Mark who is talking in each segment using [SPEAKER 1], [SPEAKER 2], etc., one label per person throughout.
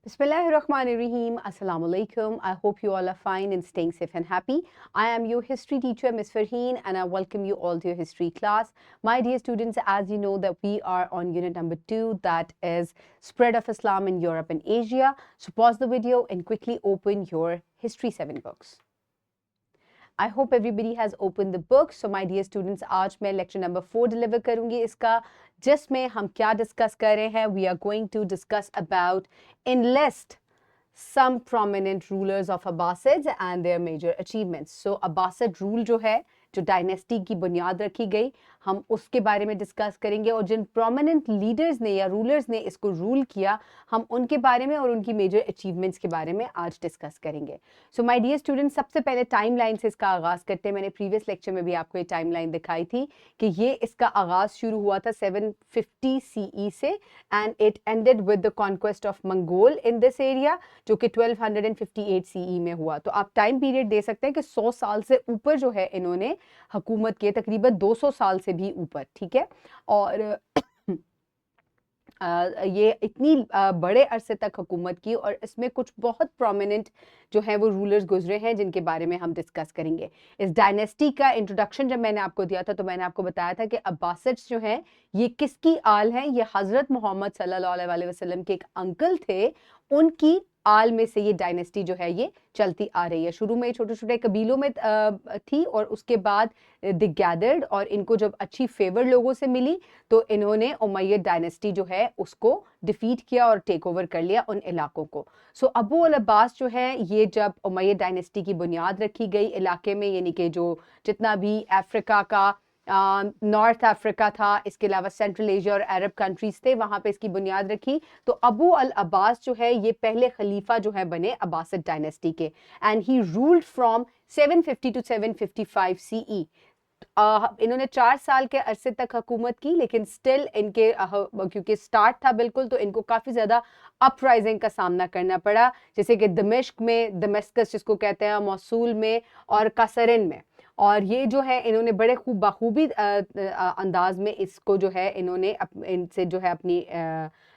[SPEAKER 1] Bismillahirrahmanirrahim. Assalamu alaikum. I hope you all are fine and staying safe and happy. I am your history teacher, Ms. Farheen, and I welcome you all to your history class. My dear students, as you know that we are on unit number 2, that is Spread of Islam in Europe and Asia. So pause the video and quickly open your History 7 books. I hope everybody has opened the book. So my dear students, आज मैं lecture number 4 deliver करूँगी इसका, जिसमें हम क्या discuss कर रहे हैं. We are going to discuss about enlist some prominent rulers of Abbasids and their major achievements. So Abbasid rule जो है, जो डायनेस्टी की बुनियाद रखी गई, हम उसके बारे में डिस्कस करेंगे और जिन प्रोमिनेंट लीडर्स ने या रूलर्स ने इसको रूल किया, हम उनके बारे में और उनकी मेजर अचीवमेंट्स के बारे में आज डिस्कस करेंगे. सो माय डियर स्टूडेंट्स, सबसे पहले टाइम लाइन से इसका आगाज़ करते हैं. मैंने प्रीवियस लेक्चर में भी आपको ये टाइम लाइन दिखाई थी कि ये इसका आगाज़ शुरू हुआ था 750 CE से and it ended with the conquest of Mongol in this area, जो कि 1258 CE में हुआ. तो आप टाइम पीरियड दे सकते हैं कि 100 साल से ऊपर जो है इन्होंने हुकूमत के, तकरीबन 200 साल से भी ऊपर. ठीक है, और ये इतनी बड़े अरसे तक हुकूमत की और इसमें कुछ बहुत प्रोमिनेंट जो है वो रूलर्स गुजरे हैं जिनके बारे में हम डिस्कस करेंगे. इस डायनेस्टी का इंट्रोडक्शन जब मैंने आपको दिया था तो मैंने आपको बताया था कि अब्बासिड्स जो हैं ये किसकी आल हैं. ये हज़रत मोहम्मद सल्लल्लाहु अलैहि वसल्लम के एक अंकल थे, उनकी आल में से ये डायनेस्टी जो है ये चलती आ रही है. शुरू में छोटे छोटे कबीलों में थी और उसके बाद दे गैदर्ड, और इनको जब अच्छी फेवर लोगों से मिली तो इन्होंने उमय्यद डायनेस्टी जो है उसको डिफीट किया और टेक ओवर कर लिया उन इलाकों को. सो अबू अल अब्बास जो है ये जब उमय्यद डायनेस्टी की बुनियाद रखी गई इलाके में, यानी कि जो जितना भी अफ्रीका का नॉर्थ अफ्रीका था, इसके अलावा सेंट्रल एशिया और अरब कंट्रीज थे, वहाँ पे इसकी बुनियाद रखी. तो अबू अल अब्बास जो है ये पहले खलीफा जो है बने अब्बासिड डायनेस्टी के, and he ruled from 750 to 755 CE. इन्होंने 4 साल के अरसे तक हुकूमत की, लेकिन स्टिल इनके क्योंकि स्टार्ट था बिल्कुल, तो इनको काफ़ी ज़्यादा अपराइजिंग का सामना करना पड़ा, जैसे कि दमिश्क में, दमिश्कस जिसको कहते हैं, मौसूल में और कसरिन में. और ये जो है इन्होंने बड़े बखूबी अंदाज में इसको जो है इन्होंने इनसे जो है अपनी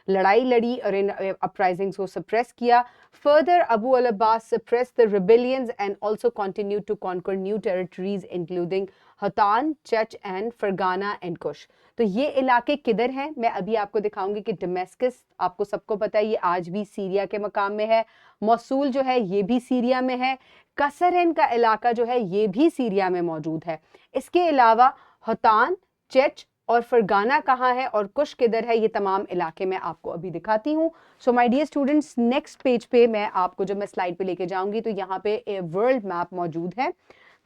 [SPEAKER 1] लड़ाई लड़ी और इन अपराइजिंग्स को सप्रेस किया. Further Abu al Abbas suppress the rebellions and also continue to conquer new territories including Khotan, Chach and Fergana and कुश. तो ये इलाके किधर हैं मैं अभी आपको दिखाऊंगी कि दमिश्कस आपको सबको पता है ये आज भी सीरिया के मकाम में है. मौसूल जो है ये भी सीरिया में है. कसरन का इलाका जो है ये भी सीरिया में मौजूद है. इसके अलावा हतान, चच और फरगाना कहाँ है और कुश किधर है, ये तमाम इलाके मैं आपको अभी दिखाती हूँ. So my dear students, next page पे मैं आपको जब मैं स्लाइड पे लेके जाऊंगी तो यहाँ पे वर्ल्ड मैप मौजूद है.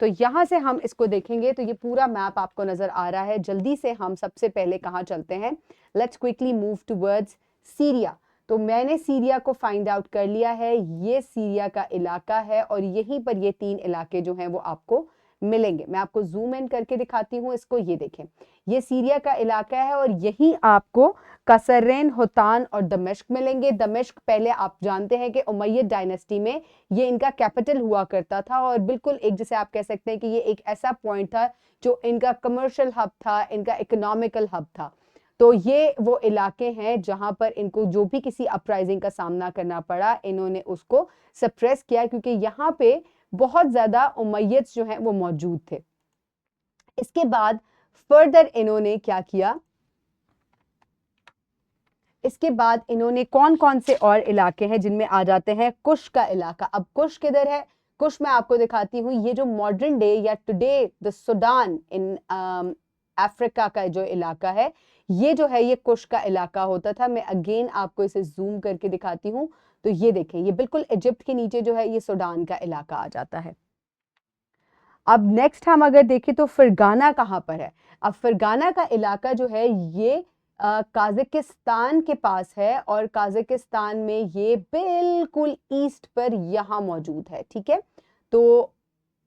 [SPEAKER 1] तो यहाँ से हम इसको देखेंगे तो ये पूरा मैप आपको नजर आ रहा है. जल्दी से हम सबसे पहले कहाँ चलते हैं, let's quickly move towards Syria. तो मैंने सीरिया को फाइंड आउट कर लिया है, ये सीरिया का इलाका है और यहीं पर ये 3 इलाके जो हैं वो आपको मिलेंगे. मैं आपको जूम इन करके दिखाती हूँ इसको. ये देखें, ये सीरिया का इलाका है और यहीं आपको कसरेन, हुतान और दमिश्क मिलेंगे. दमिश्क पहले आप जानते हैं कि उमय्यद डायनेस्टी में ये इनका कैपिटल हुआ करता था और बिल्कुल एक जैसे आप कह सकते हैं कि ये एक ऐसा पॉइंट था जो इनका कमर्शियल हब था, इनका इकोनॉमिकल हब था. तो ये वो इलाके हैं जहां पर इनको जो भी किसी अपराइजिंग का सामना करना पड़ा इन्होंने उसको सप्रेस किया, क्योंकि यहाँ पे बहुत ज्यादा उमय्यद्स जो हैं वो मौजूद थे. इसके बाद फर्दर इन्होंने क्या किया, इसके बाद इन्होंने कौन कौन से और इलाके हैं जिनमें आ जाते हैं कुश का इलाका. अब कुश किधर है, कुश मैं आपको दिखाती हूँ. ये जो मॉडर्न डे या today the Sudan in Africa का जो इलाका है ये जो है ये कुश का इलाका होता था. मैं अगेन आपको इसे जूम करके दिखाती हूँ. तो ये देखें, ये बिल्कुल इजिप्ट के नीचे जो है ये सूडान का इलाका आ जाता है. अब नेक्स्ट हम अगर देखें तो फरगाना कहाँ पर है. अब फरगाना का इलाका जो है ये काज़ाकिस्तान के पास है और काज़ाकिस्तान में ये बिल्कुल ईस्ट पर यहाँ मौजूद है. ठीक है, तो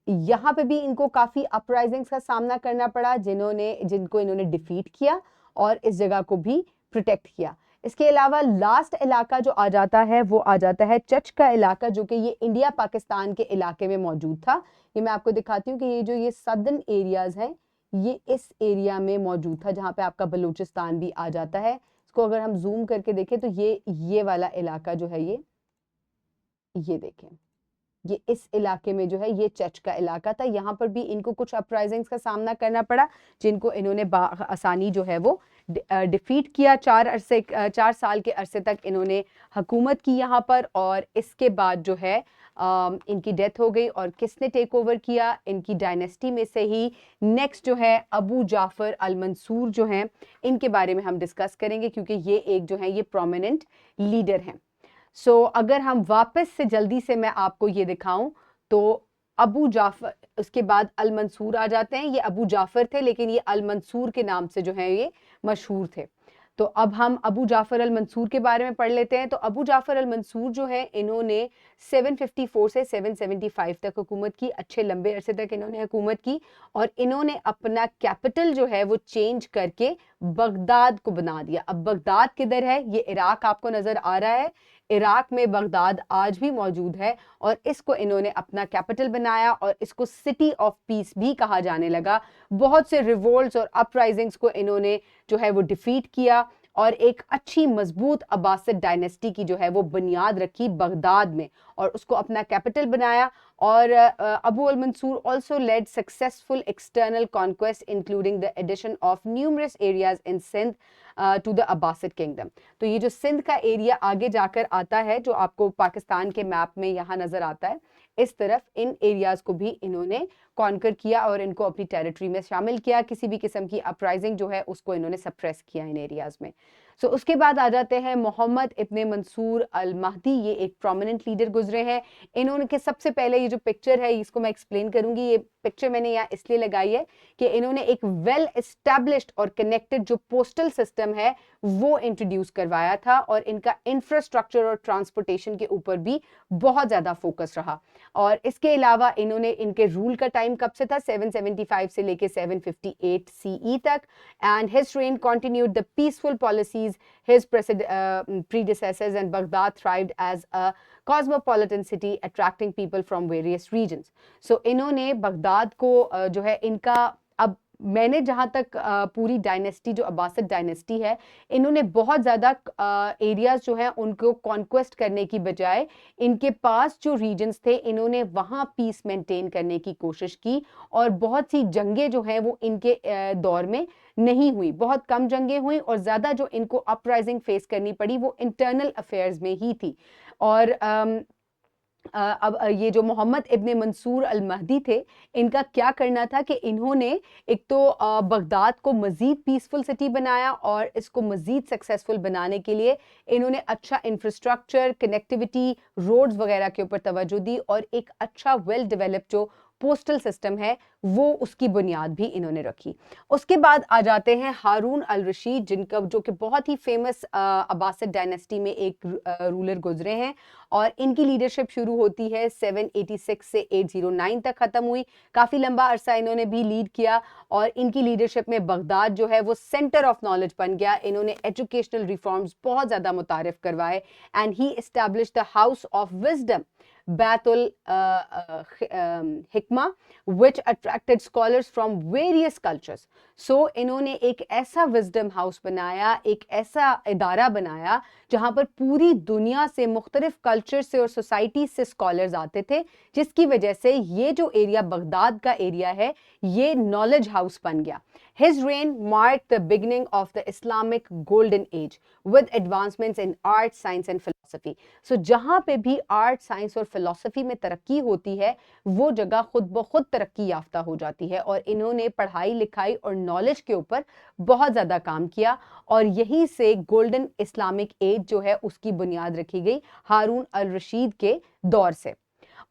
[SPEAKER 1] यहाँ पे भी इनको काफ़ी अपराइजिंग्स का सामना करना पड़ा जिनको इन्होंने डिफीट किया और इस जगह को भी प्रोटेक्ट किया. इसके अलावा लास्ट इलाका जो आ जाता है वो आ जाता है चच का इलाका, जो कि ये इंडिया पाकिस्तान के इलाके में मौजूद था. ये मैं आपको दिखाती हूँ कि ये जो ये सदर्न एरियाज हैं ये इस एरिया में मौजूद था जहाँ पे आपका बलूचिस्तान भी आ जाता है. इसको अगर हम जूम करके देखें तो ये वाला इलाका जो है ये یہ دیکھیں یہ اس علاقے میں جو ہے یہ چچ کا علاقہ تھا, یہاں پر بھی ان کو کچھ اپرائزنگز کا سامنا کرنا پڑا جن کو انہوں نے آسانی جو ہے وہ ڈیفیٹ کیا. 4 سال کے عرصے تک انہوں نے حکومت کی یہاں پر, اور اس کے بعد جو ہے ان کی ڈیتھ ہو گئی. اور کس نے ٹیک اوور کیا ان کی ڈائنیسٹی میں سے ہی نیکسٹ جو ہے ابو جعفر المنصور جو ہیں, ان کے بارے میں ہم ڈسکس کریں گے کیونکہ یہ ایک جو ہے یہ پرومیننٹ لیڈر ہیں. اگر ہم واپس سے جلدی سے میں آپ کو یہ دکھاؤں تو ابو جعفر, اس کے بعد المنصور آ جاتے ہیں. یہ ابو جعفر تھے لیکن یہ المنصور کے نام سے جو ہے یہ مشہور تھے. تو اب ہم ابو جعفر المنصور کے بارے میں پڑھ لیتے ہیں. تو ابو جعفر المنصور جو ہے انہوں نے 754 سے 775 تک حکومت کی, اچھے لمبے عرصے تک انہوں نے حکومت کی, اور انہوں نے اپنا کیپٹل جو ہے وہ چینج کر کے بغداد کو بنا دیا. اب بغداد کدھر ہے؟ یہ عراق آپ کو نظر آ رہا ہے. عراق میں بغداد آج بھی موجود ہے, اور اس کو انہوں نے اپنا کیپٹل بنایا, اور اس کو سٹی آف پیس بھی کہا جانے لگا. بہت سے ریوولٹس اور اپرائزنگز کو انہوں نے جو ہے وہ ڈیفیٹ کیا, اور ایک اچھی مضبوط عباسد ڈائنیسٹی کی جو ہے وہ بنیاد رکھی بغداد میں, اور اس کو اپنا کیپٹل بنایا. اور ابو المنصور also led successful external conquest including the addition of numerous areas in Sindh to the Abbasid kingdom. تو یہ جو سندھ کا ایریا آگے جا کر آتا ہے جو آپ کو پاکستان کے میپ میں یہاں نظر آتا ہے, اس طرف ان ایریاز کو بھی انہوں نے کانکر کیا اور ان کو اپنی ٹیریٹری میں شامل کیا. کسی بھی قسم کی اپرائزنگ جو ہے اس کو انہوں نے سپریس کیا ان ایریاز میں. اس کے بعد آ جاتے ہیں محمد ابن منصور المہدی. یہ ایک پرومیننٹ لیڈر گزرے ہیں. انہوں نے کہ سب سے پہلے یہ جو پکچر ہے اس کو میں ایکسپلین کروں گی. یہ پکچر میں نے یہاں اس لیے لگائی ہے کہ انہوں نے ایک ویل اسٹیبلشڈ اور کنیکٹڈ جو پوسٹل سسٹم ہے وہ انٹروڈیوس کروایا تھا, اور ان کا انفراسٹرکچر اور ٹرانسپورٹیشن کے اوپر بھی بہت زیادہ فوکس رہا. اور اس کے علاوہ انہوں نے ان کے رول کا ٹائم کب سے تھا؟ 775 سے لے کے 758 CE تک. And his reign continued the peaceful policies his predecessors, and Baghdad thrived as a cosmopolitan city attracting people from various regions. انہوں نے بغداد کو جو ہے ان کا, اب میں نے جہاں تک پوری ڈائنیسٹی جو عباسد ڈائنیسٹی ہے انہوں نے بہت زیادہ ایریاز جو ہیں ان کو کانکویسٹ کرنے کی بجائے ان کے پاس جو ریجنز تھے انہوں نے وہاں پیس مینٹین کرنے کی کوشش کی, اور بہت سی جنگیں جو ہیں وہ ان کے دور میں نہیں ہوئی. بہت کم جنگیں ہوئیں, اور زیادہ جو ان کو اپرائزنگ فیس کرنی پڑی وہ انٹرنل افیئرز میں ہی تھی. اور اب یہ جو محمد ابن منصور المہدی تھے ان کا کیا کرنا تھا کہ انہوں نے ایک تو بغداد کو مزید پیسفل سٹی بنایا, اور اس کو مزید سکسیسفل بنانے کے لیے انہوں نے اچھا انفراسٹرکچر, کنیکٹیوٹی, روڈز وغیرہ کے اوپر توجہ دی, اور ایک اچھا ویل ڈیولپڈ جو پوسٹل سسٹم ہے وہ اس کی بنیاد بھی انہوں نے رکھی. اس کے بعد آ جاتے ہیں ہارون الرشید, جن کا جو کہ بہت ہی فیمس عباسد ڈائنیسٹی میں ایک رولر گزرے ہیں, اور ان کی لیڈرشپ شروع ہوتی ہے 786 سے 809 تک ختم ہوئی. کافی لمبا عرصہ انہوں نے بھی لیڈ کیا, اور ان کی لیڈرشپ میں بغداد جو ہے وہ سینٹر آف نالج بن گیا. انہوں نے ایجوکیشنل ریفارمز بہت زیادہ متعارف کروائے, and he established the house of wisdom بیت الحکمہ which attracted scholars from various cultures. انہوں نے ایک ایسا وزڈم ہاؤس بنایا, ایک ایسا ادارہ بنایا جہاں پر پوری دنیا سے مختلف کلچر سے اور سوسائٹی سے اسکالرز آتے تھے, جس کی وجہ سے یہ جو ایریا بغداد کا ایریا ہے یہ نالج ہاؤس بن گیا. His reign marked the beginning of the Islamic golden age with advancements in art, science and philosophy. جہاں پہ بھی آرٹ, سائنس اور فلسفی میں ترقی ہوتی ہے وہ جگہ خود بخود ترقی یافتہ ہو جاتی ہے, اور انہوں نے پڑھائی لکھائی اور نالج کے اوپر بہت زیادہ کام کیا, اور یہیں سے گولڈن اسلامک ایج جو ہے اس کی بنیاد رکھی گئی ہارون الرشید کے دور سے.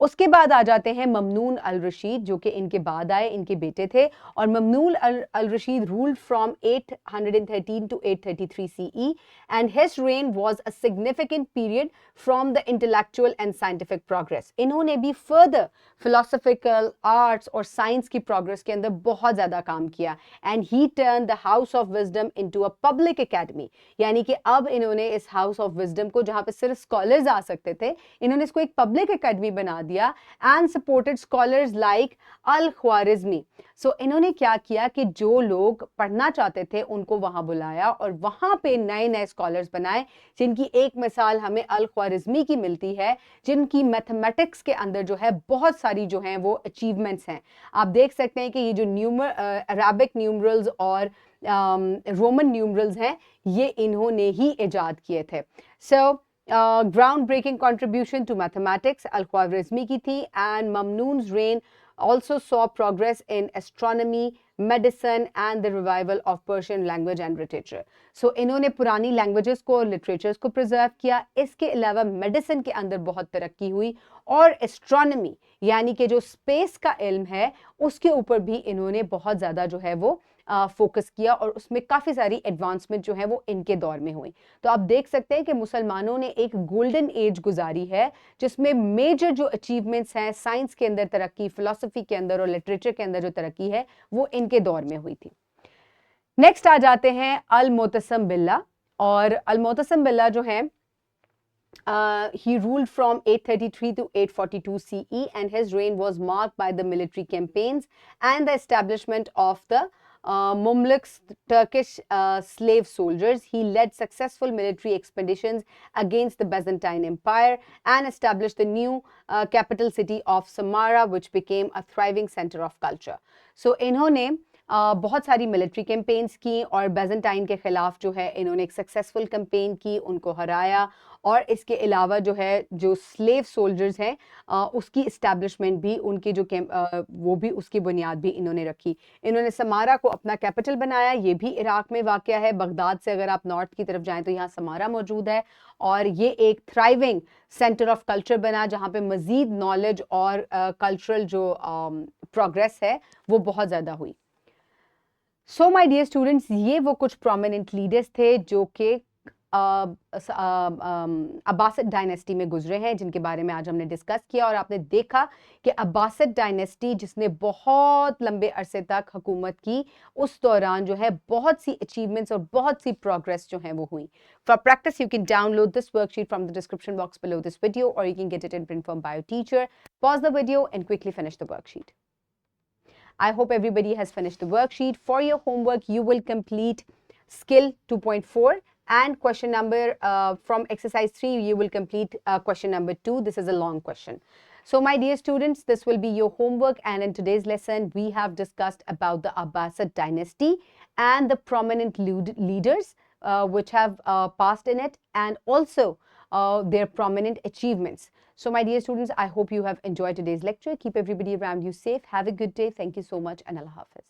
[SPEAKER 1] اس کے بعد آ جاتے ہیں ممنون الرشید جو کہ ان کے بعد آئے, ان کے بیٹے تھے, اور ممنون الرشید ruled from 813 to 833 CE, and his reign was a significant period from the intellectual and scientific progress. انہوں نے بھی further philosophical, arts اور science کی progress کے اندر بہت زیادہ کام کیا, and he turned the house of wisdom into a public academy. یعنی کہ اب انہوں نے اس house of wisdom کو, جہاں پہ صرف scholars آ سکتے تھے, انہوں نے اس کو ایک public academy بنا دیا, दिया and supported scholars like Al-Khwarizmi. So इन्होंने क्या किया कि जो लोग पढ़ना चाहते थे उनको वहां बुलाया और वहां पे नए नए स्कॉलर्स बनाए, जिनकी एक मिसाल हमें अल-ख्वारिज़मी की मिलती है, जिनकी मैथमेटिक्स के अंदर जो है बहुत सारी जो हैं वो अचीवमेंट्स हैं. आप देख सकते हैं कि ये जो अराबिक न्यूमरल्स और रोमन न्यूमरल्स हैं, ये इन्होंने ही इजाद किए थे. So ground breaking contribution to mathematics al Khwarizmi की थी. And Mamun's reign also saw progress in astronomy, medicine and the revival of Persian language and literature. So इन्होंने पुरानी लैंग्वेजेस को और लिटरेचर्स को प्रिजर्व किया. इसके अलावा मेडिसिन के अंदर बहुत तरक्की हुई और एस्ट्रोनॉमी यानी कि जो स्पेस का इल्म है उसके ऊपर भी इन्होंने बहुत ज़्यादा जो है वो फोकस किया और उसमें काफ़ी सारी एडवांसमेंट जो है वो इनके दौर में हुई. तो आप देख सकते हैं कि मुसलमानों ने एक गोल्डन एज गुजारी है जिसमें मेजर जो अचीवमेंट्स हैं साइंस के अंदर तरक्की, फिलॉसफी के अंदर और लिटरेचर के अंदर जो तरक्की है वो इनके दौर में हुई थी. नेक्स्ट आ जाते हैं अल-मुअतसिम बिल्ला. और अल-मुअतसिम बिल्ला जो है he ruled from 833 to 842 CE and his reign was marked by the military campaigns and the establishment of the Mamluks, Turkish slave soldiers. He led successful military expeditions against the Byzantine Empire and established the new capital city of Samarra, which became a thriving center of culture. So इन्होंने बहुत सारी military campaigns की और Byzantine के ख़िलाफ़ जो है इन्होंने एक सक्सेसफुल कैंपेन की, उनको हराया. और इसके अलावा जो है जो स्लेव सोल्जर्स हैं उसकी इस्टेब्लिशमेंट भी उनकी जो वो भी उसकी बुनियाद भी इन्होंने रखी. इन्होंने समारा को अपना कैपिटल बनाया. ये भी इराक़ में वाक़या है. बगदाद से अगर आप नॉर्थ की तरफ जाएं तो यहाँ समारा मौजूद है और ये एक थ्राइविंग सेंटर ऑफ कल्चर बना जहाँ पे मज़ीद नॉलेज और कल्चरल जो प्रोग्रेस है वो बहुत ज़्यादा हुई. सो माय डियर स्टूडेंट्स, ये वो कुछ प्रोमिनेंट लीडर्स थे जो कि अब्बासिड डायनेस्टी में गुजरे हैं, जिनके बारे में आज हमने डिस्कस किया. और आपने देखा कि अब्बासिड डायनेस्टी जिसने बहुत लंबे अरसे तक हुकूमत की, उस दौरान जो है बहुत सी अचीवमेंट्स और बहुत सी प्रोग्रेस जो है वो हुई. For practice you can download this worksheet from the description box below this video और you can get it in print from bio teacher. Pause the video and quickly finish the worksheet. I hope everybody has finished the worksheet. For your homework, you will complete skill 2.4 and question number from exercise 3, you will complete question number 2. This is a long question. So my dear students, this will be your homework, and in today's lesson, we have discussed about the Abbasid dynasty and the prominent leaders which have passed in it, and also their prominent achievements. So my dear students, I hope you have enjoyed today's lecture. Keep everybody around you safe. Have a good day. Thank you so much and Allah Hafiz.